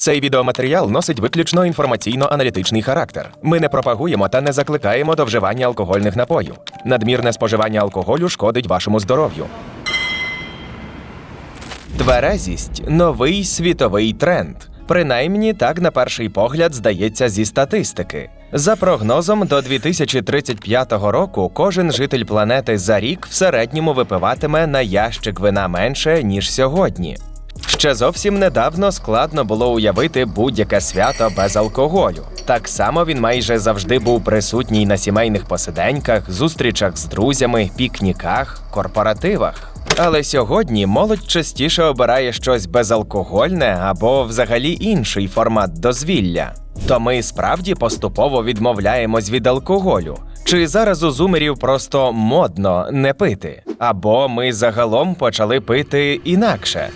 Цей відеоматеріал носить виключно інформаційно-аналітичний характер. Ми не пропагуємо та не закликаємо до вживання алкогольних напоїв. Надмірне споживання алкоголю шкодить вашому здоров'ю. Тверезість – новий світовий тренд. Принаймні, так на перший погляд здається зі статистики. За прогнозом, до 2035 року кожен житель планети за рік в середньому випиватиме на ящик вина менше, ніж сьогодні. Ще зовсім недавно складно було уявити будь-яке свято без алкоголю. Так само він майже завжди був присутній на сімейних посиденьках, зустрічах з друзями, пікніках, корпоративах. Але сьогодні молодь частіше обирає щось безалкогольне або взагалі інший формат дозвілля. То ми справді поступово відмовляємось від алкоголю? Чи зараз у зумерів просто модно не пити? Або ми загалом почали пити інакше?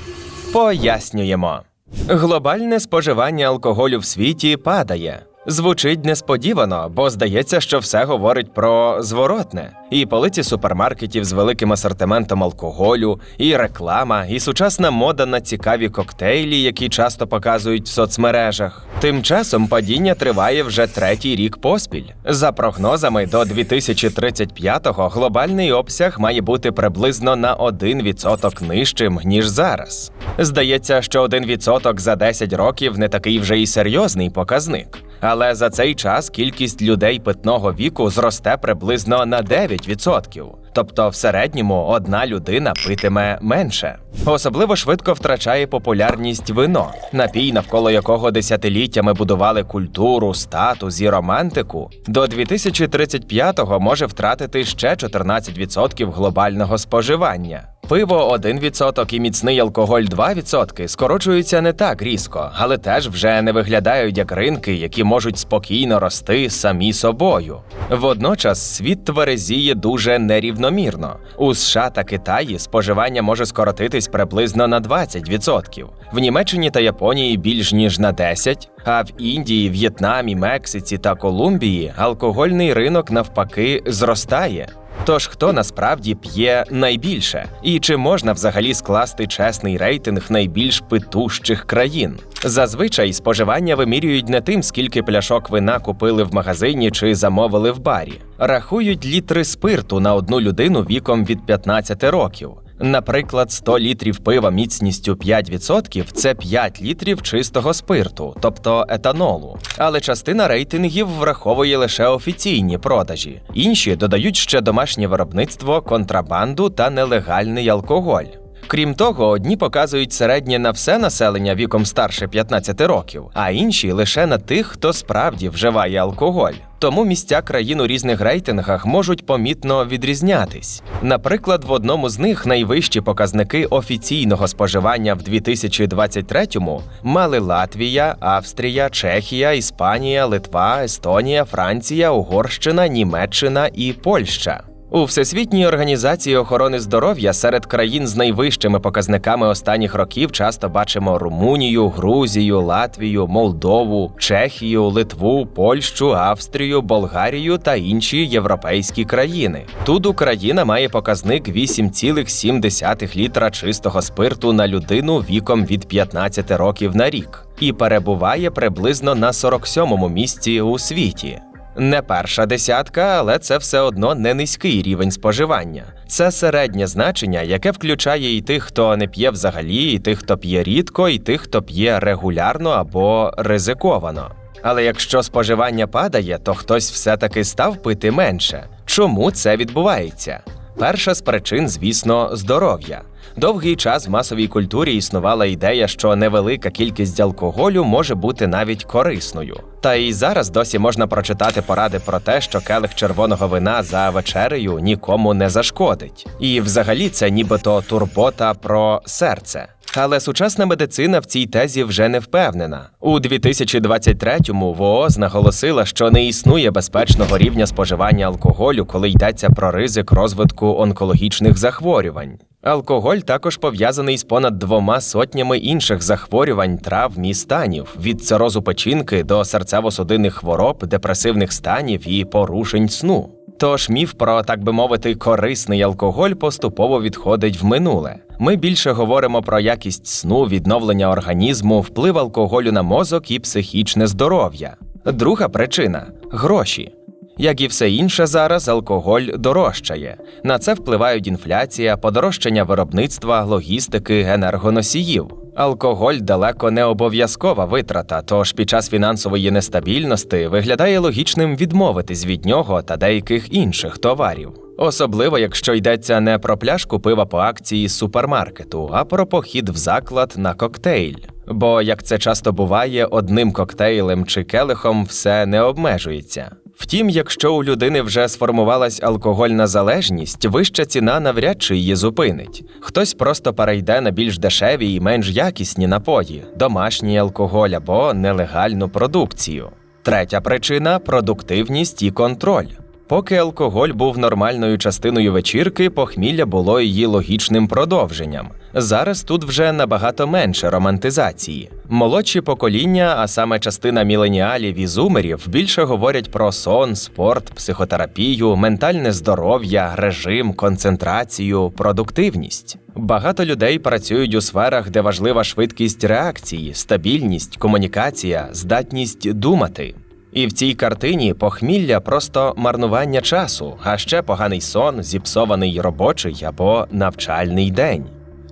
Пояснюємо. Глобальне споживання алкоголю в світі падає. Звучить несподівано, бо здається, що все говорить про зворотне. І полиці супермаркетів з великим асортиментом алкоголю, і реклама, і сучасна мода на цікаві коктейлі, які часто показують в соцмережах. Тим часом падіння триває вже 3-й рік поспіль. За прогнозами, до 2035-го глобальний обсяг має бути приблизно на 1% нижчим, ніж зараз. Здається, що 1% за 10 років не такий вже і серйозний показник. Але за цей час кількість людей питного віку зросте приблизно на 9%. Тобто в середньому одна людина питиме менше. Особливо швидко втрачає популярність вино, напій, навколо якого десятиліттями будували культуру, статус і романтику. До 2035-го може втратити ще 14% глобального споживання. Пиво 1% і міцний алкоголь 2% скорочуються не так різко, але теж вже не виглядають як ринки, які можуть спокійно рости самі собою. Водночас світ тверезіє дуже нерівномірно. У США та Китаї споживання може скоротитись приблизно на 20%, в Німеччині та Японії більш ніж на 10%, а в Індії, В'єтнамі, Мексиці та Колумбії алкогольний ринок навпаки зростає. Тож хто насправді п'є найбільше? І чи можна взагалі скласти чесний рейтинг найбільш питущих країн? Зазвичай споживання вимірюють не тим, скільки пляшок вина купили в магазині чи замовили в барі. Рахують літри спирту на одну людину віком від 15 років. Наприклад, 100 літрів пива міцністю 5% – це 5 літрів чистого спирту, тобто етанолу. Але частина рейтингів враховує лише офіційні продажі. Інші додають ще домашнє виробництво, контрабанду та нелегальний алкоголь. Крім того, одні показують середнє на все населення віком старше 15 років, а інші лише на тих, хто справді вживає алкоголь. Тому місця країн у різних рейтингах можуть помітно відрізнятись. Наприклад, в одному з них найвищі показники офіційного споживання в 2023-му мали Латвія, Австрія, Чехія, Іспанія, Литва, Естонія, Франція, Угорщина, Німеччина і Польща. У Всесвітній організації охорони здоров'я серед країн з найвищими показниками останніх років часто бачимо Румунію, Грузію, Латвію, Молдову, Чехію, Литву, Польщу, Австрію, Болгарію та інші європейські країни. Тут Україна має показник 8,7 літра чистого спирту на людину віком від 15 років на рік і перебуває приблизно на 47-му місці у світі. Не перша десятка, але це все одно не низький рівень споживання. Це середнє значення, яке включає і тих, хто не п'є взагалі, і тих, хто п'є рідко, і тих, хто п'є регулярно або ризиковано. Але якщо споживання падає, то хтось все-таки став пити менше. Чому це відбувається? Перша з причин, звісно, здоров'я. Довгий час в масовій культурі існувала ідея, що невелика кількість алкоголю може бути навіть корисною. Та і зараз досі можна прочитати поради про те, що келих червоного вина за вечерею нікому не зашкодить. І взагалі це нібито турбота про серце. Але сучасна медицина в цій тезі вже не впевнена. У 2023-му ВООЗ наголосила, що не існує безпечного рівня споживання алкоголю, коли йдеться про ризик розвитку онкологічних захворювань. Алкоголь також пов'язаний з понад 200 інших захворювань, травм і станів – від цирозу печінки до серцево-судинних хвороб, депресивних станів і порушень сну. Тож міф про, так би мовити, корисний алкоголь поступово відходить в минуле. Ми більше говоримо про якість сну, відновлення організму, вплив алкоголю на мозок і психічне здоров'я. Друга причина – гроші. Як і все інше зараз, алкоголь дорожчає. На це впливають інфляція, подорожчання виробництва, логістики, енергоносіїв. Алкоголь далеко не обов'язкова витрата, тож під час фінансової нестабільності виглядає логічним відмовитись від нього та деяких інших товарів. Особливо, якщо йдеться не про пляшку пива по акції з супермаркету, а про похід в заклад на коктейль. Бо, як це часто буває, одним коктейлем чи келихом все не обмежується. Втім, якщо у людини вже сформувалась алкогольна залежність, вища ціна навряд чи її зупинить. Хтось просто перейде на більш дешеві і менш якісні напої, домашній алкоголь або нелегальну продукцію. Третя причина – продуктивність і контроль. Поки алкоголь був нормальною частиною вечірки, похмілля було її логічним продовженням. Зараз тут вже набагато менше романтизації. Молодші покоління, а саме частина міленіалів і зумерів, більше говорять про сон, спорт, психотерапію, ментальне здоров'я, режим, концентрацію, продуктивність. Багато людей працюють у сферах, де важлива швидкість реакції, стабільність, комунікація, здатність думати. І в цій картині похмілля – просто марнування часу, а ще поганий сон, зіпсований робочий або навчальний день.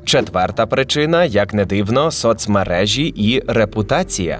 Четверта причина, як не дивно, соцмережі і репутація.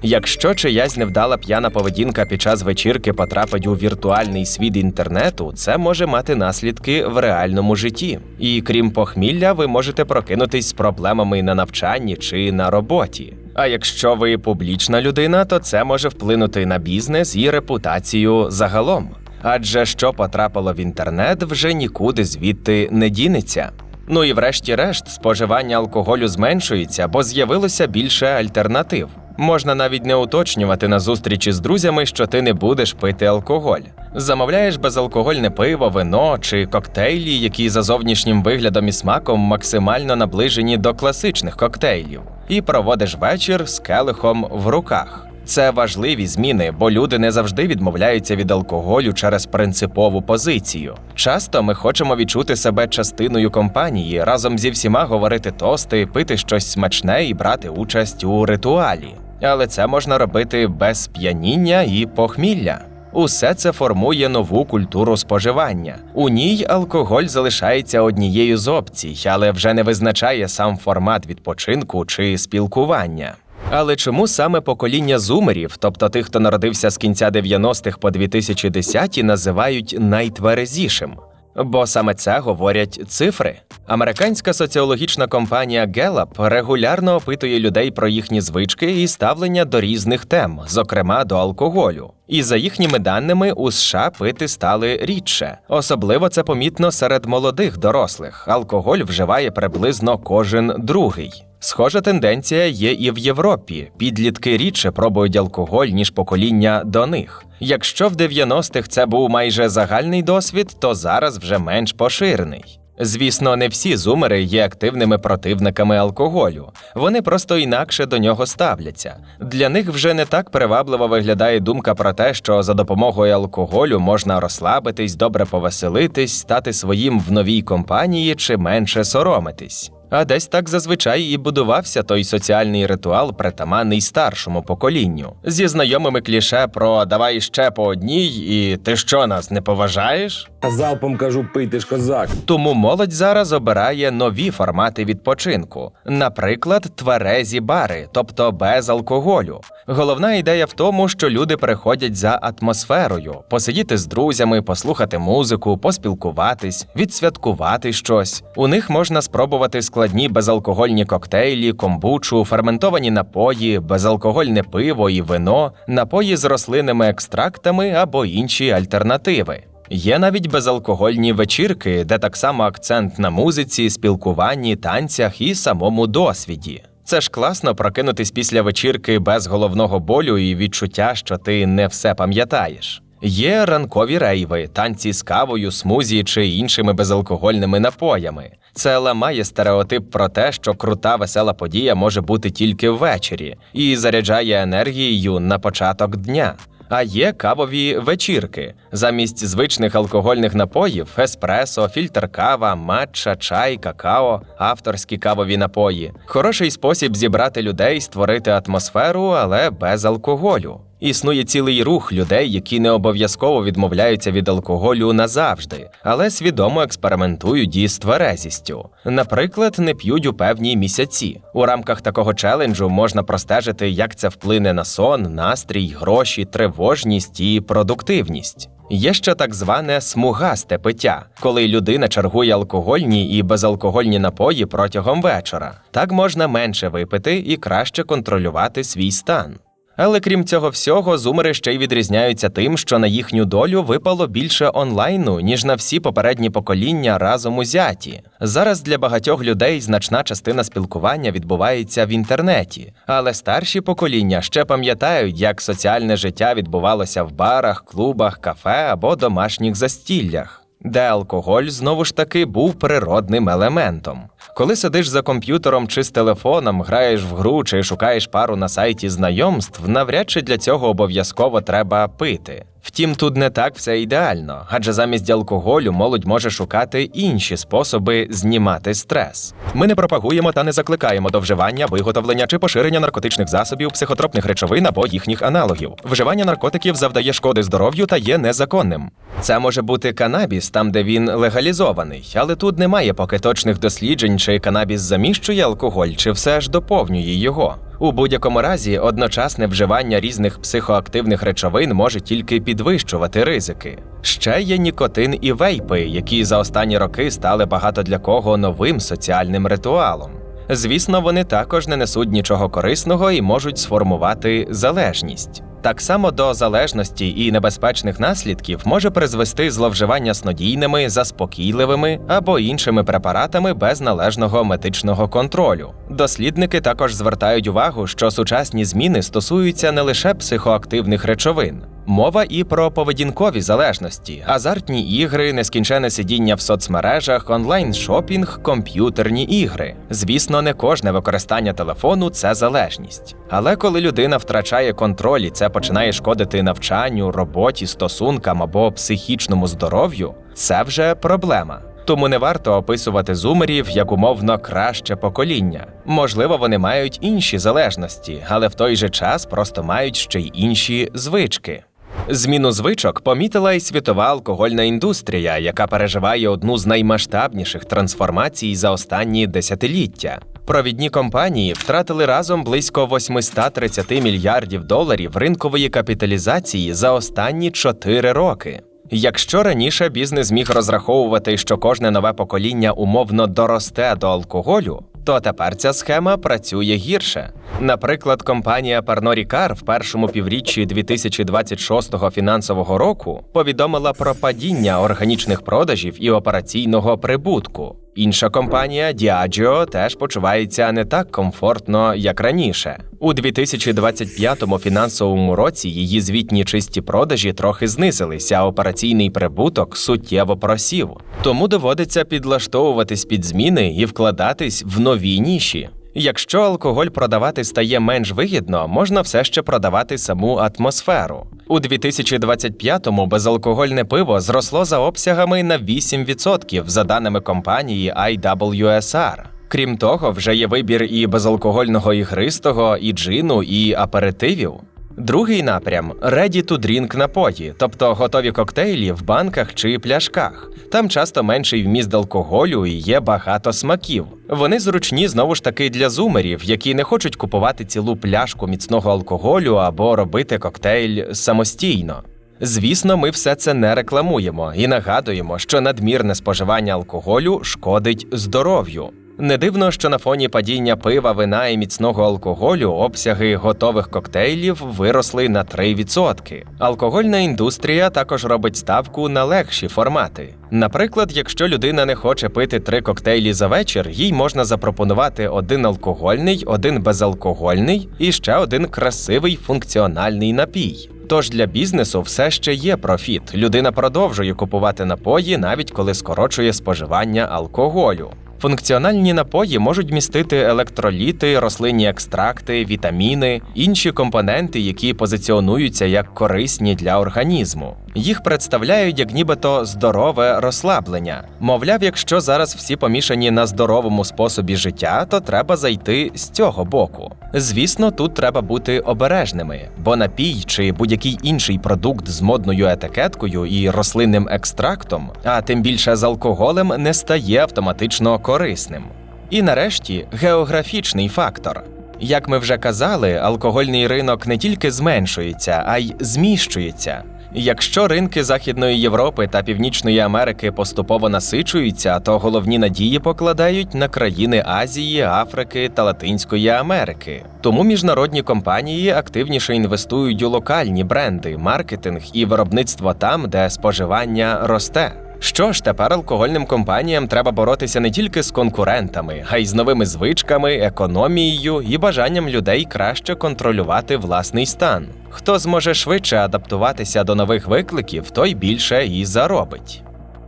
Якщо чиясь невдала п'яна поведінка під час вечірки потрапить у віртуальний світ інтернету, це може мати наслідки в реальному житті. І крім похмілля, ви можете прокинутись з проблемами на навчанні чи на роботі. А якщо ви публічна людина, то це може вплинути на бізнес і репутацію загалом. Адже що потрапило в інтернет, вже нікуди звідти не дінеться. Ну і врешті-решт, споживання алкоголю зменшується, бо з'явилося більше альтернатив. Можна навіть не уточнювати на зустрічі з друзями, що ти не будеш пити алкоголь. Замовляєш безалкогольне пиво, вино чи коктейлі, які за зовнішнім виглядом і смаком максимально наближені до класичних коктейлів. І проводиш вечір з келихом в руках. Це важливі зміни, бо люди не завжди відмовляються від алкоголю через принципову позицію. Часто ми хочемо відчути себе частиною компанії, разом зі всіма говорити тости, пити щось смачне і брати участь у ритуалі. Але це можна робити без п'яніння і похмілля. Усе це формує нову культуру споживання. У ній алкоголь залишається однією з опцій, але вже не визначає сам формат відпочинку чи спілкування. Але чому саме покоління зумерів, тобто тих, хто народився з кінця 90-х по 2010-ті, називають найтверезішим? Бо саме це говорять цифри. Американська соціологічна компанія Gallup регулярно опитує людей про їхні звички і ставлення до різних тем, зокрема до алкоголю. І за їхніми даними, у США пити стали рідше. Особливо це помітно серед молодих дорослих. Алкоголь вживає приблизно кожен другий. Схожа тенденція є і в Європі. Підлітки рідше пробують алкоголь, ніж покоління до них. Якщо в 90-х це був майже загальний досвід, то зараз вже менш поширений. Звісно, не всі зумери є активними противниками алкоголю. Вони просто інакше до нього ставляться. Для них вже не так привабливо виглядає думка про те, що за допомогою алкоголю можна розслабитись, добре повеселитись, стати своїм в новій компанії чи менше соромитись. А десь так зазвичай і будувався той соціальний ритуал, притаманний старшому поколінню. Зі знайомими кліше про «давай ще по одній» і «ти що, нас не поважаєш?» Залпом кажу, пий, ти ж козак. Тому молодь зараз обирає нові формати відпочинку. Наприклад, тверезі бари, тобто без алкоголю. Головна ідея в тому, що люди приходять за атмосферою. Посидіти з друзями, послухати музику, поспілкуватись, відсвяткувати щось. У них можна спробувати складні безалкогольні коктейлі, комбучу, ферментовані напої, безалкогольне пиво і вино, напої з рослинними екстрактами або інші альтернативи. Є навіть безалкогольні вечірки, де так само акцент на музиці, спілкуванні, танцях і самому досвіді. Це ж класно прокинутись після вечірки без головного болю і відчуття, що ти не все пам'ятаєш. Є ранкові рейви, танці з кавою, смузі чи іншими безалкогольними напоями. Це ламає стереотип про те, що крута весела подія може бути тільки ввечері і заряджає енергією на початок дня. А є кавові вечірки. Замість звичних алкогольних напоїв – еспресо, фільтр-кава, матча, чай, какао, авторські кавові напої. Хороший спосіб зібрати людей, створити атмосферу, але без алкоголю. Існує цілий рух людей, які не обов'язково відмовляються від алкоголю назавжди, але свідомо експериментують із тверезістю. Наприклад, не п'ють у певні місяці. У рамках такого челенджу можна простежити, як це вплине на сон, настрій, гроші, тривожність і продуктивність. Є ще так зване смугасте пиття, коли людина чергує алкогольні і безалкогольні напої протягом вечора. Так можна менше випити і краще контролювати свій стан. Але крім цього всього, зумери ще й відрізняються тим, що на їхню долю випало більше онлайну, ніж на всі попередні покоління разом узяті. Зараз для багатьох людей значна частина спілкування відбувається в інтернеті, але старші покоління ще пам'ятають, як соціальне життя відбувалося в барах, клубах, кафе або домашніх застіллях, де алкоголь, знову ж таки, був природним елементом. Коли сидиш за комп'ютером чи з телефоном, граєш в гру чи шукаєш пару на сайті знайомств, навряд чи для цього обов'язково треба пити. Втім, тут не так все ідеально, адже замість алкоголю молодь може шукати інші способи знімати стрес. Ми не пропагуємо та не закликаємо до вживання, виготовлення чи поширення наркотичних засобів, психотропних речовин або їхніх аналогів. Вживання наркотиків завдає шкоди здоров'ю та є незаконним. Це може бути канабіс, там де він легалізований, але тут немає поки точних досліджень, чи канабіс заміщує алкоголь, чи все ж доповнює його. У будь-якому разі, одночасне вживання різних психоактивних речовин може тільки підвищувати ризики. Ще є нікотин і вейпи, які за останні роки стали багато для кого новим соціальним ритуалом. Звісно, вони також не несуть нічого корисного і можуть сформувати залежність. Так само до залежності і небезпечних наслідків може призвести зловживання снодійними, заспокійливими або іншими препаратами без належного медичного контролю. Дослідники також звертають увагу, що сучасні зміни стосуються не лише психоактивних речовин. Мова і про поведінкові залежності, азартні ігри, нескінчене сидіння в соцмережах, онлайн-шопінг, комп'ютерні ігри. Звісно, не кожне використання телефону – це залежність. Але коли людина втрачає контроль і це починає шкодити навчанню, роботі, стосункам або психічному здоров'ю, це вже проблема. Тому не варто описувати зумерів як умовно краще покоління. Можливо, вони мають інші залежності, але в той же час просто мають ще й інші звички. Зміну звичок помітила і світова алкогольна індустрія, яка переживає одну з наймасштабніших трансформацій за останні десятиліття. Провідні компанії втратили разом близько 830 мільярдів доларів ринкової капіталізації за останні 4 роки. Якщо раніше бізнес міг розраховувати, що кожне нове покоління умовно доросте до алкоголю, то тепер ця схема працює гірше. Наприклад, компанія Pernod Ricard в першому півріччі 2026 фінансового року повідомила про падіння органічних продажів і операційного прибутку. Інша компанія Diageo теж почувається не так комфортно, як раніше. У 2025 фінансовому році її звітні чисті продажі трохи знизилися, а операційний прибуток суттєво просів. Тому доводиться підлаштовуватись під зміни і вкладатись в нові ніші. Якщо алкоголь продавати стає менш вигідно, можна все ще продавати саму атмосферу. У 2025-му безалкогольне пиво зросло за обсягами на 8%, за даними компанії IWSR. Крім того, вже є вибір і безалкогольного ігристого, і джину, і аперитивів. Другий напрям – ready-to-drink напої, тобто готові коктейлі в банках чи пляшках. Там часто менший вміст алкоголю і є багато смаків. Вони зручні знову ж таки для зумерів, які не хочуть купувати цілу пляшку міцного алкоголю або робити коктейль самостійно. Звісно, ми все це не рекламуємо і нагадуємо, що надмірне споживання алкоголю шкодить здоров'ю. Не дивно, що на фоні падіння пива, вина і міцного алкоголю обсяги готових коктейлів виросли на 3%. Алкогольна індустрія також робить ставку на легші формати. Наприклад, якщо людина не хоче пити 3 коктейлі за вечір, їй можна запропонувати 1 алкогольний, 1 безалкогольний і ще 1 красивий функціональний напій. Тож для бізнесу все ще є профіт. Людина продовжує купувати напої, навіть коли скорочує споживання алкоголю. Функціональні напої можуть містити електроліти, рослинні екстракти, вітаміни, інші компоненти, які позиціонуються як корисні для організму. Їх представляють як нібито здорове розслаблення. Мовляв, якщо зараз всі помішані на здоровому способі життя, то треба зайти з цього боку. Звісно, тут треба бути обережними, бо напій чи будь-який інший продукт з модною етикеткою і рослинним екстрактом, а тим більше з алкоголем, не стає автоматично корисним. І нарешті географічний фактор. Як ми вже казали, алкогольний ринок не тільки зменшується, а й зміщується. Якщо ринки Західної Європи та Північної Америки поступово насичуються, то головні надії покладають на країни Азії, Африки та Латинської Америки. Тому міжнародні компанії активніше інвестують у локальні бренди, маркетинг і виробництво там, де споживання росте. Що ж, тепер алкогольним компаніям треба боротися не тільки з конкурентами, а й з новими звичками, економією і бажанням людей краще контролювати власний стан. Хто зможе швидше адаптуватися до нових викликів, той більше і заробить.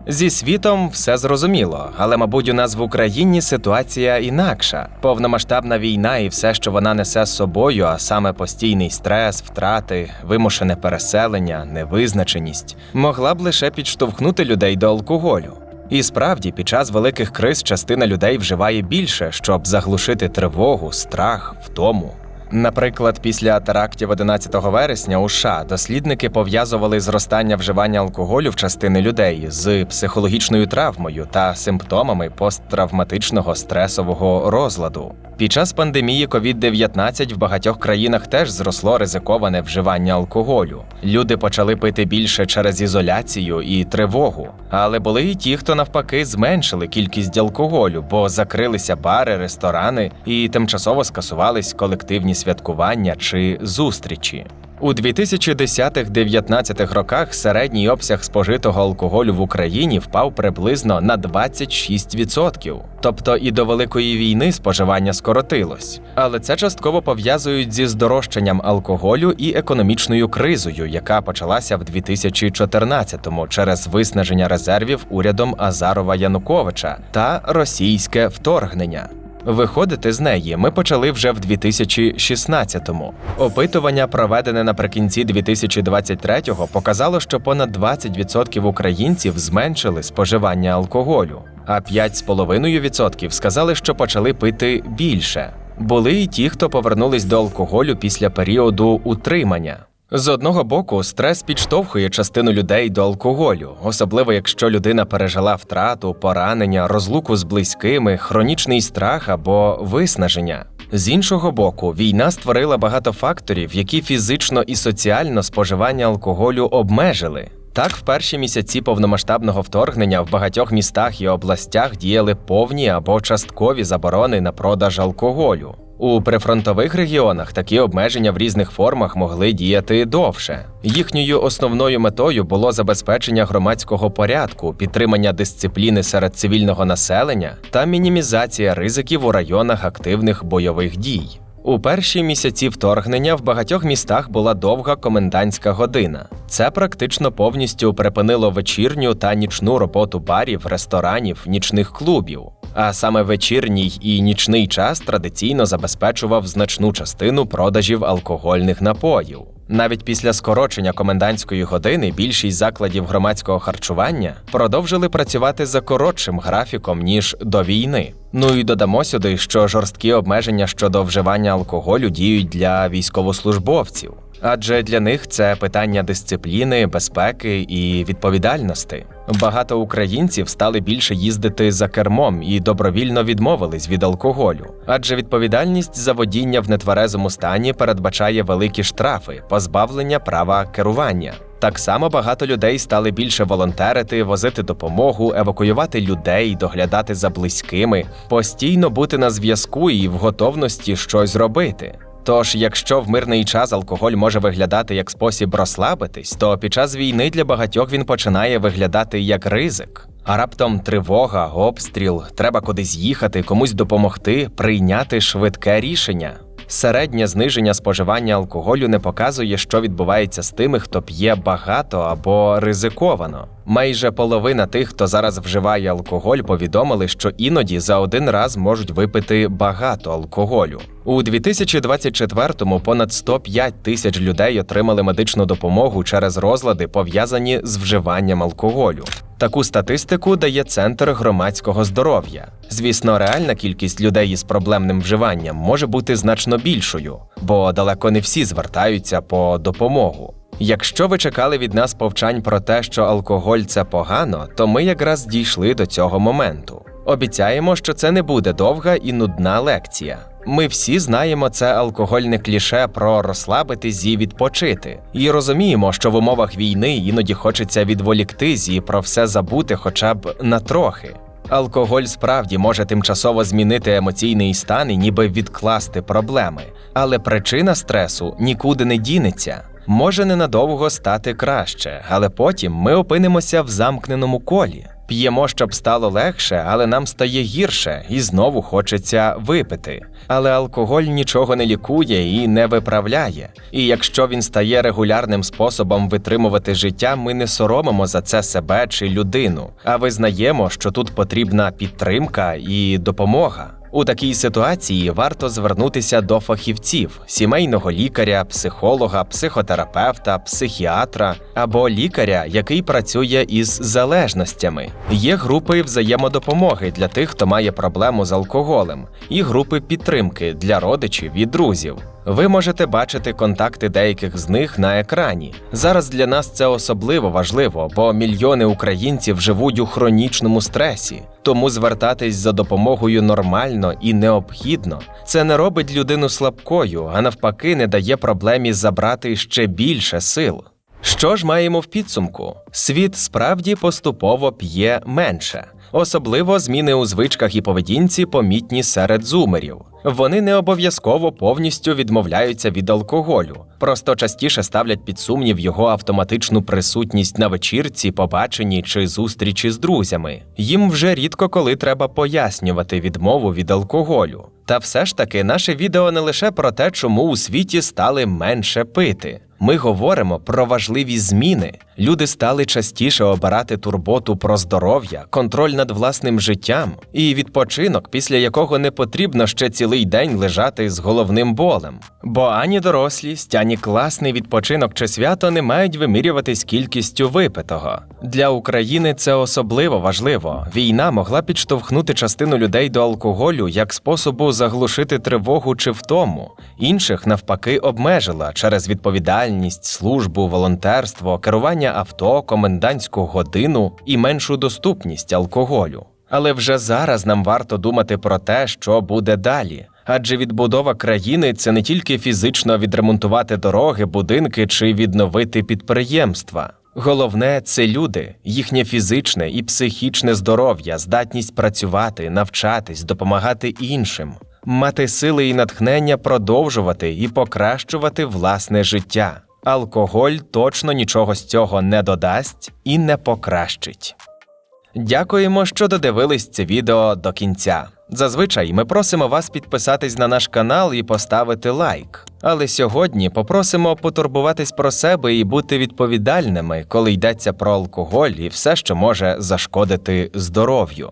Зі світом все зрозуміло, але, мабуть, у нас в Україні ситуація інакша. Повномасштабна війна і все, що вона несе з собою, а саме постійний стрес, втрати, вимушене переселення, невизначеність, могла б лише підштовхнути людей до алкоголю. І справді, під час великих криз частина людей вживає більше, щоб заглушити тривогу, страх, втому. Наприклад, після терактів 11 вересня у США дослідники пов'язували зростання вживання алкоголю в частини людей з психологічною травмою та симптомами посттравматичного стресового розладу. Під час пандемії COVID-19 в багатьох країнах теж зросло ризиковане вживання алкоголю. Люди почали пити більше через ізоляцію і тривогу. Але були і ті, хто навпаки зменшили кількість алкоголю, бо закрилися бари, ресторани і тимчасово скасувались колективні святкування чи зустрічі. У 2010-19 роках середній обсяг спожитого алкоголю в Україні впав приблизно на 26%. Тобто і до Великої війни споживання скоротилось. Але це частково пов'язують зі здорожчанням алкоголю і економічною кризою, яка почалася в 2014-му через виснаження резервів урядом Азарова-Януковича та російське вторгнення. Виходити з неї ми почали вже в 2016-му. Опитування, проведене наприкінці 2023-го, показало, що понад 20% українців зменшили споживання алкоголю, а 5,5% сказали, що почали пити більше. Були і ті, хто повернулись до алкоголю після періоду утримання. З одного боку, стрес підштовхує частину людей до алкоголю, особливо якщо людина пережила втрату, поранення, розлуку з близькими, хронічний страх або виснаження. З іншого боку, війна створила багато факторів, які фізично і соціально споживання алкоголю обмежили. Так, в перші місяці повномасштабного вторгнення в багатьох містах і областях діяли повні або часткові заборони на продаж алкоголю. У прифронтових регіонах такі обмеження в різних формах могли діяти довше. Їхньою основною метою було забезпечення громадського порядку, підтримання дисципліни серед цивільного населення та мінімізація ризиків у районах активних бойових дій. У перші місяці вторгнення в багатьох містах була довга комендантська година. Це практично повністю припинило вечірню та нічну роботу барів, ресторанів, нічних клубів. А саме вечірній і нічний час традиційно забезпечував значну частину продажів алкогольних напоїв. Навіть після скорочення комендантської години більшість закладів громадського харчування продовжили працювати за коротшим графіком, ніж до війни. Ну і додамо сюди, що жорсткі обмеження щодо вживання алкоголю діють для військовослужбовців. Адже для них це питання дисципліни, безпеки і відповідальності. Багато українців стали більше їздити за кермом і добровільно відмовились від алкоголю. Адже відповідальність за водіння в нетверезому стані передбачає великі штрафи, позбавлення права керування. Так само багато людей стали більше волонтерити, возити допомогу, евакуювати людей, доглядати за близькими, постійно бути на зв'язку і в готовності щось робити. Тож, якщо в мирний час алкоголь може виглядати як спосіб розслабитись, то під час війни для багатьох він починає виглядати як ризик. А раптом тривога, обстріл, треба кудись їхати, комусь допомогти, прийняти швидке рішення. Середнє зниження споживання алкоголю не показує, що відбувається з тими, хто п'є багато або ризиковано. Майже половина тих, хто зараз вживає алкоголь, повідомили, що іноді за один раз можуть випити багато алкоголю. У 2024-му понад 105 тисяч людей отримали медичну допомогу через розлади, пов'язані з вживанням алкоголю. Таку статистику дає Центр громадського здоров'я. Звісно, реальна кількість людей із проблемним вживанням може бути значно більшою, бо далеко не всі звертаються по допомогу. Якщо ви чекали від нас повчань про те, що алкоголь – це погано, то ми якраз дійшли до цього моменту. Обіцяємо, що це не буде довга і нудна лекція. Ми всі знаємо це алкогольне кліше про розслабитись і відпочити. І розуміємо, що в умовах війни іноді хочеться відволіктись і про все забути хоча б на трохи. Алкоголь справді може тимчасово змінити емоційний стан і ніби відкласти проблеми. Але причина стресу нікуди не дінеться. Може ненадовго стати краще, але потім ми опинимося в замкненому колі. П'ємо, щоб стало легше, але нам стає гірше, і знову хочеться випити. Але алкоголь нічого не лікує і не виправляє. І якщо він стає регулярним способом витримувати життя, ми не соромимо за це себе чи людину, а визнаємо, що тут потрібна підтримка і допомога. У такій ситуації варто звернутися до фахівців – сімейного лікаря, психолога, психотерапевта, психіатра або лікаря, який працює із залежностями. Є групи взаємодопомоги для тих, хто має проблему з алкоголем, і групи підтримки для родичів і друзів. Ви можете бачити контакти деяких з них на екрані. Зараз для нас це особливо важливо, бо мільйони українців живуть у хронічному стресі. Тому звертатись за допомогою нормально і необхідно. Це не робить людину слабкою, а навпаки не дає проблемі забрати ще більше сил. Що ж маємо в підсумку? Світ справді поступово п'є менше. Особливо зміни у звичках і поведінці помітні серед зумерів. Вони не обов'язково повністю відмовляються від алкоголю, просто частіше ставлять під сумнів його автоматичну присутність на вечірці, побаченні чи зустрічі з друзями. Їм вже рідко коли треба пояснювати відмову від алкоголю. Та все ж таки наше відео не лише про те, чому у світі стали менше пити. Ми говоримо про важливі зміни. Люди стали частіше обирати турботу про здоров'я, контроль над власним життям і відпочинок, після якого не потрібно ще цілий день лежати з головним болем. Бо ані дорослість, ані класний відпочинок чи свято не мають вимірюватись кількістю випитого. Для України це особливо важливо. Війна могла підштовхнути частину людей до алкоголю як способу заглушити тривогу чи втому. Інших, навпаки, обмежила через відповідальність, службу, волонтерство, керування авто, комендантську годину і меншу доступність алкоголю. Але вже зараз нам варто думати про те, що буде далі. Адже відбудова країни – це не тільки фізично відремонтувати дороги, будинки чи відновити підприємства. Головне – це люди, їхнє фізичне і психічне здоров'я, здатність працювати, навчатись, допомагати іншим, мати сили і натхнення продовжувати і покращувати власне життя. Алкоголь точно нічого з цього не додасть і не покращить. Дякуємо, що додивились це відео до кінця. Зазвичай ми просимо вас підписатись на наш канал і поставити лайк. Але сьогодні попросимо потурбуватись про себе і бути відповідальними, коли йдеться про алкоголь і все, що може зашкодити здоров'ю.